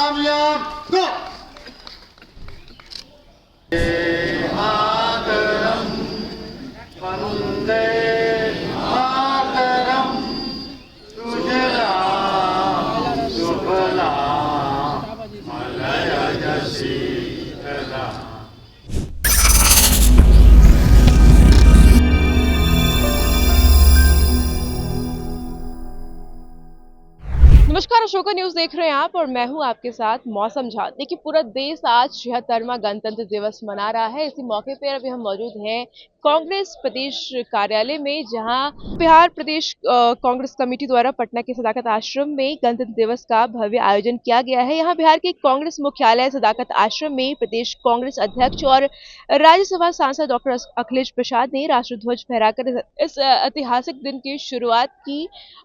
कामयाब गो। मातरम वंदे मातरम सुजलाम सुफलाम मलयज शीतलाम। नमस्कार, अशोका न्यूज देख रहे हैं आप और मैं हूं आपके साथ मौसम झा। देखिए, पूरा देश आज 76वां गणतंत्र दिवस मना रहा है। इसी मौके पर अभी हम मौजूद हैं कांग्रेस प्रदेश कार्यालय में, जहां बिहार प्रदेश कांग्रेस कमेटी द्वारा पटना के सदाकत आश्रम में गणतंत्र दिवस का भव्य आयोजन किया गया है। यहां बिहार के कांग्रेस मुख्यालय सदाकत आश्रम में प्रदेश कांग्रेस अध्यक्ष और राज्यसभा सांसद डॉक्टर अखिलेश प्रसाद ने राष्ट्रध्वज फहराकर इस ऐतिहासिक दिन की शुरुआत की।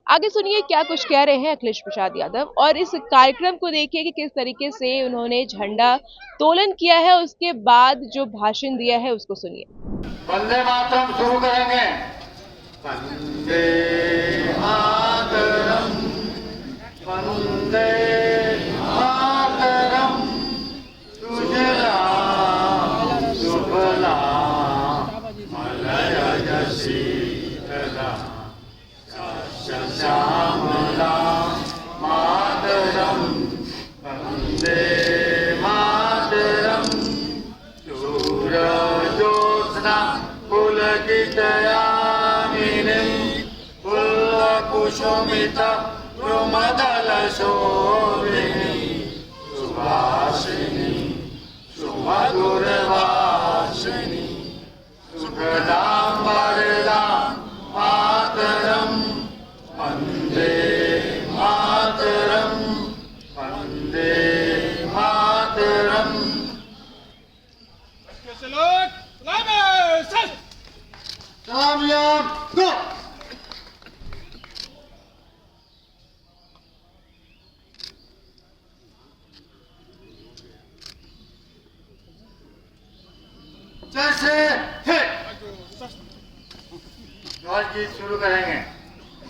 आगे सुनिए क्या कुछ कह रहे हैं अखिलेश प्रसाद यादव, और इस कार्यक्रम को देखिए कि किस तरीके से उन्होंने झंडा तोलन किया है। उसके बाद जो भाषण दिया है उसको सुनिए। वंदे मातरम शुरू करेंगे। वंदे मातरम वंदे मातरम सुजलाम सुफलाम मलयज शीतलाम श्यामलाम मातरम वंदे मातरम सूरजोत्स्ना पुलकितयामिनीं पुल्लकुसुमिता द्रुमदलशोभिनीं सुभाषिनीं सुमधुरभाषिणीं सुखदां वरदां मातरं वन्दे मातरं वन्दे मातरं। कामयाब गो। जैसे थे ध्वज गीत शुरू करेंगे।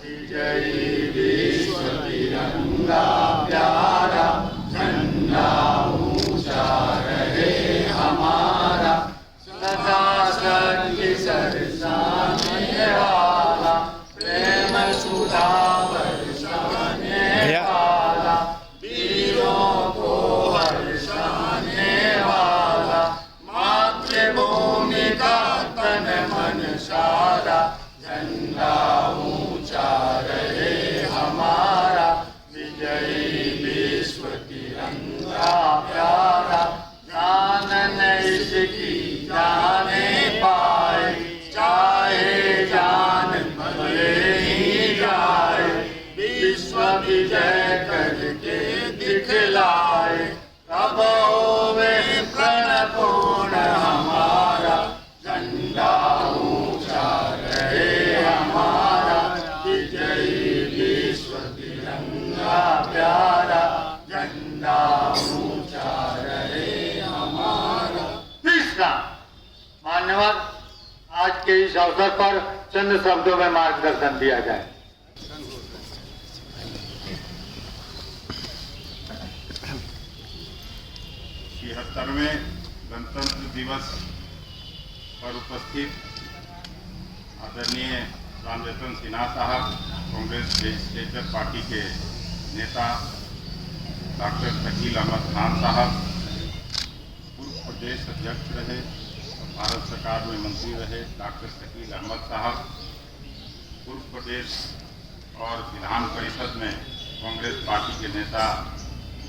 विजयी विश्व तिरंगा प्यारा झंडा ऊंचा रहे हमारा सदा सत्य सरसाने वाला प्रेम सुधा बरसाने वाला वीरों को हर्षाने वाला मातृभूमि का तन मन सारा झंडा ऊंचा रहे हमारा विजयी विश्व तिरंगा प्यारा जानन इसकी जाने पाए चाहे जान मरे ही जाए विश्व विजय करके दिखलाए तब होवे प्रणपूर्ण हमारा झंडा ऊंचा रहे हमारा विजयी विश्व तिरंगा प्यारा झंडा ऊंचा रहे हमारा। तीसरा मान्यवर, आज के इस अवसर पर चंद शब्दों में मार्गदर्शन दिया जाए। 76वें गणतंत्र दिवस पर उपस्थित आदरणीय रामजतन सिन्हा साहब, कांग्रेस लेजिस्लेचर पार्टी के नेता डॉक्टर शकील अहमद खान साहब, पूर्व प्रदेश अध्यक्ष रहे और भारत सरकार में मंत्री रहे डॉक्टर शकील अहमद साहब, पूर्व प्रदेश और विधान परिषद में कांग्रेस पार्टी के नेता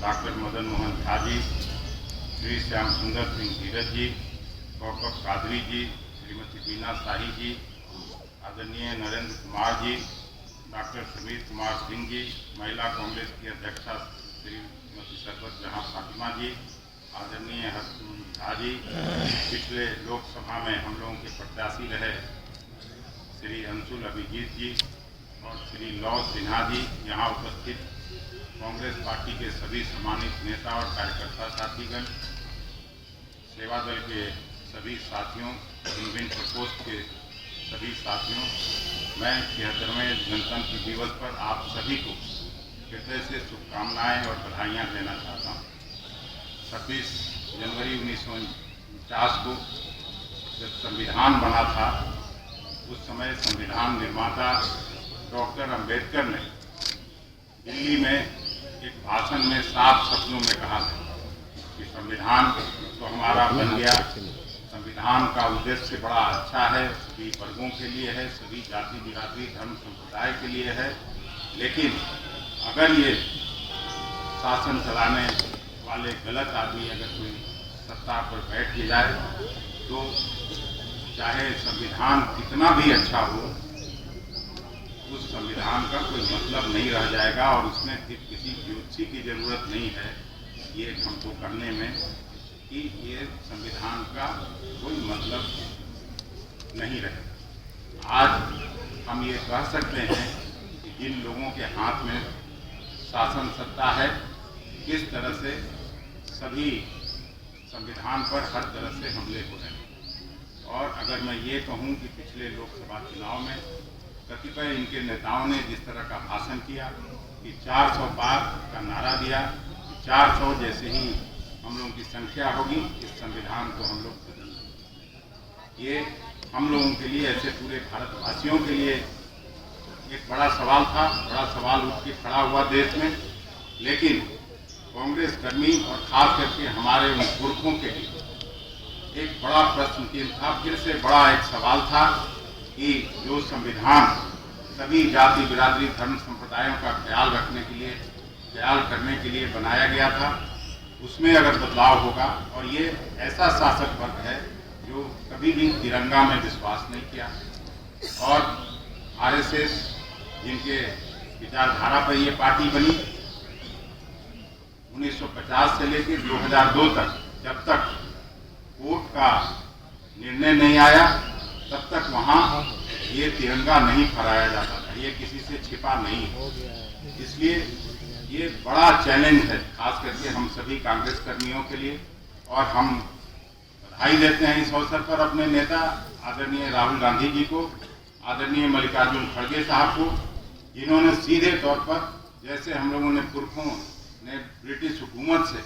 डॉक्टर मदन मोहन झा जी, श्री श्याम सुंदर सिंह धीरज जी, कौकब कादरी जी, श्रीमती बीना शाही जी, आदरणीय नरेंद्र कुमार जी, डॉक्टर सुमीर कुमार सिंह जी, महिला कांग्रेस की अध्यक्षा श्रीमती सरबत जहां फातिमा जी, आदरणीय झा जी, पिछले लोकसभा में हम लोगों के प्रत्याशी रहे श्री अंशुल अभिजीत जी और श्री लौ सिन्हा जी, यहाँ उपस्थित कांग्रेस पार्टी के सभी सम्मानित नेता और कार्यकर्ता साथीगण, सेवा दल के सभी साथियों, विभिन्न प्रकोष्ठ के सभी साथियों, मैं 76वें गणतंत्र दिवस पर आप सभी को हृदय से शुभकामनाएं और बधाइयां देना चाहता हूं। 26 जनवरी 1949 को जब संविधान बना था, उस समय संविधान निर्माता डॉक्टर अंबेडकर ने दिल्ली में एक भाषण में साफ शब्दों में कहा था कि संविधान तो हमारा बन गया, संविधान का उद्देश्य बड़ा अच्छा है, सभी वर्गों के लिए है, सभी जाति बिरादरी धर्म संप्रदाय के लिए है, लेकिन अगर ये शासन चलाने वाले गलत आदमी अगर कोई सत्ता पर बैठ के जाए तो चाहे संविधान कितना भी अच्छा हो, उस संविधान का कोई मतलब नहीं रह जाएगा और उसमें फिर किसी ज्योतिषी की जरूरत नहीं है ये हमको करने में कि ये संविधान का कोई मतलब नहीं रहे। आज हम ये कह सकते हैं कि जिन लोगों के हाथ में शासन सत्ता है, किस तरह से सभी संविधान पर हर तरह से हमले हो रहे हैं। और अगर मैं ये कहूँ कि पिछले लोकसभा चुनाव में कतिपय इनके नेताओं ने जिस तरह का भाषण किया कि 400 पार का नारा दिया, 400 जैसे ही हम लोगों की संख्या होगी इस संविधान को हम लोग बदल देंगे। ये हम लोगों के लिए, ऐसे पूरे भारतवासियों के लिए एक बड़ा सवाल था, बड़ा सवाल उठ के खड़ा हुआ देश में। लेकिन कांग्रेस कर्मी और खास करके हमारे उन पुरखों के लिए एक बड़ा प्रश्न चिन्ह था, फिर से बड़ा एक सवाल था कि जो संविधान सभी जाति बिरादरी धर्म संप्रदायों का ख्याल रखने के लिए, ख्याल करने के लिए बनाया गया था, उसमें अगर बदलाव होगा। और ये ऐसा शासक वर्ग है जो कभी भी तिरंगा में विश्वास नहीं किया और आरएसएस जिनके विचारधारा पर ये पार्टी बनी 1950 से लेकर 2002 तक, जब तक कोर्ट का निर्णय नहीं आया तब तक वहाँ ये तिरंगा नहीं फहराया जाता था, ये किसी से छिपा नहीं है। इसलिए ये बड़ा चैलेंज है खास करके हम सभी कांग्रेस कर्मियों के लिए। और हम बधाई देते हैं इस अवसर पर अपने नेता आदरणीय राहुल गांधी जी को, आदरणीय मल्लिकार्जुन खड़गे साहब को, जिन्होंने सीधे तौर पर, जैसे हम लोगों ने पुरखों ने ब्रिटिश हुकूमत से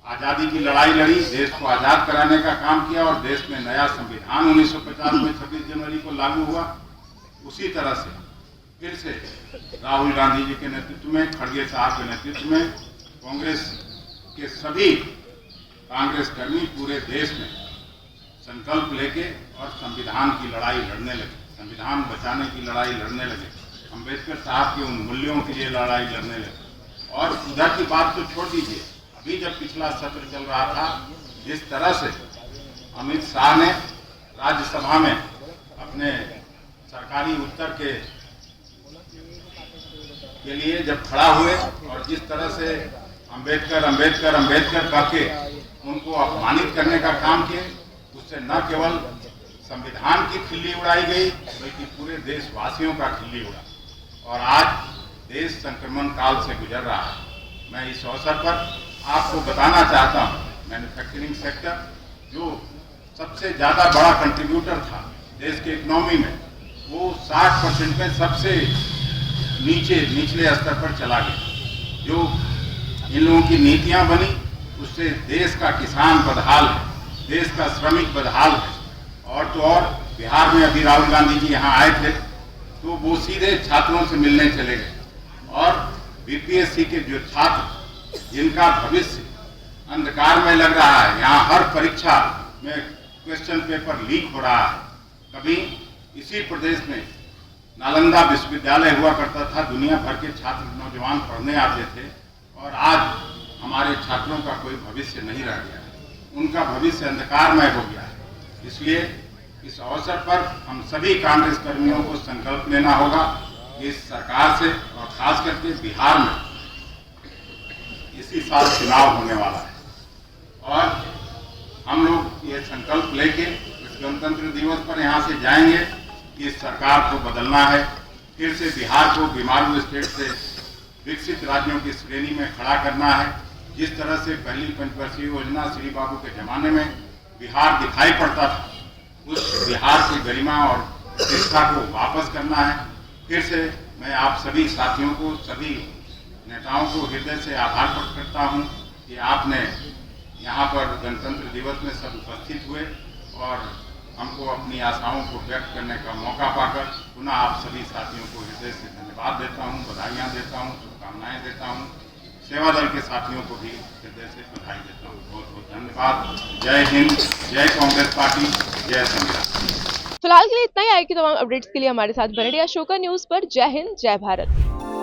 आज़ादी की लड़ाई लड़ी, देश को आज़ाद कराने का काम किया और देश में नया संविधान 1950 में 26 जनवरी को लागू हुआ, उसी तरह से फिर से राहुल गांधी जी के नेतृत्व में, खड़गे साहब के नेतृत्व में कांग्रेस के सभी कांग्रेस कर्मी पूरे देश में संकल्प लेके और संविधान की लड़ाई लड़ने लगे, संविधान बचाने की लड़ाई लड़ने लगे, अंबेडकर साहब के उन मूल्यों के लिए लड़ाई लड़ने लगे। और उधर की बात तो छोड़ दीजिए, अभी जब पिछला सत्र चल रहा था, जिस तरह से अमित शाह ने राज्यसभा में अपने सरकारी उत्तर के लिए जब खड़ा हुए और जिस तरह से अंबेडकर अंबेडकर अंबेडकर करके उनको अपमानित करने का काम किए, उससे न केवल संविधान की खिल्ली उड़ाई गई बल्कि पूरे देशवासियों का खिल्ली उड़ा। और आज देश संक्रमण काल से गुजर रहा है। मैं इस अवसर पर आपको बताना चाहता हूँ, मैन्युफैक्चरिंग सेक्टर जो सबसे ज़्यादा बड़ा कंट्रीब्यूटर था देश के इकोनॉमी में, वो 60% में सबसे निचले स्तर पर चला गया। जो इन लोगों की नीतियाँ बनी उससे देश का किसान बदहाल है, देश का श्रमिक बदहाल है। और तो और बिहार में अभी राहुल गांधी जी यहाँ आए थे तो वो सीधे छात्रों से मिलने चले गए और बीपीएससी के जो छात्र जिनका भविष्य अंधकार में लग रहा है, यहाँ हर परीक्षा में क्वेश्चन पेपर लीक हो रहा है। कभी इसी प्रदेश में नालंदा विश्वविद्यालय हुआ करता था, दुनिया भर के छात्र नौजवान पढ़ने आते थे और आज हमारे छात्रों का कोई भविष्य नहीं रह गया है, उनका भविष्य अंधकारमय हो गया है। इसलिए इस अवसर पर हम सभी कांग्रेस कर्मियों को संकल्प लेना होगा इस सरकार से, और खास करके बिहार में इसी साल चुनाव होने वाला है और हम लोग ये संकल्प लेके इस गणतंत्र दिवस पर यहाँ से जाएंगे कि इस सरकार को बदलना है, फिर से बिहार को बीमारू स्टेट से विकसित राज्यों की श्रेणी में खड़ा करना है। जिस तरह से पहली पंचवर्षीय योजना श्री बाबू के जमाने में बिहार दिखाई पड़ता था, उस बिहार की गरिमा और प्रतिष्ठा को वापस करना है। फिर से मैं आप सभी साथियों को, सभी नेताओं को हृदय से आभार प्रकट करता हूं कि आपने यहाँ पर गणतंत्र दिवस में सब उपस्थित हुए और हमको अपनी आशाओं को व्यक्त करने का मौका पाकर पुनः आप सभी साथियों को हृदय से धन्यवाद देता हूँ, बधाइयाँ देता हूँ, शुभकामनाएं देता हूँ। सेवा दल के साथियों को भी हृदय से बधाई देता हूँ। बहुत बहुत धन्यवाद। जय हिंद, जय कांग्रेस पार्टी, जय संविधान। फिलहाल के लिए इतना ही। आगे की तमाम अपडेट्स के लिए हमारे साथ बने रहिए अशोका न्यूज पर। जय हिंद, जय भारत।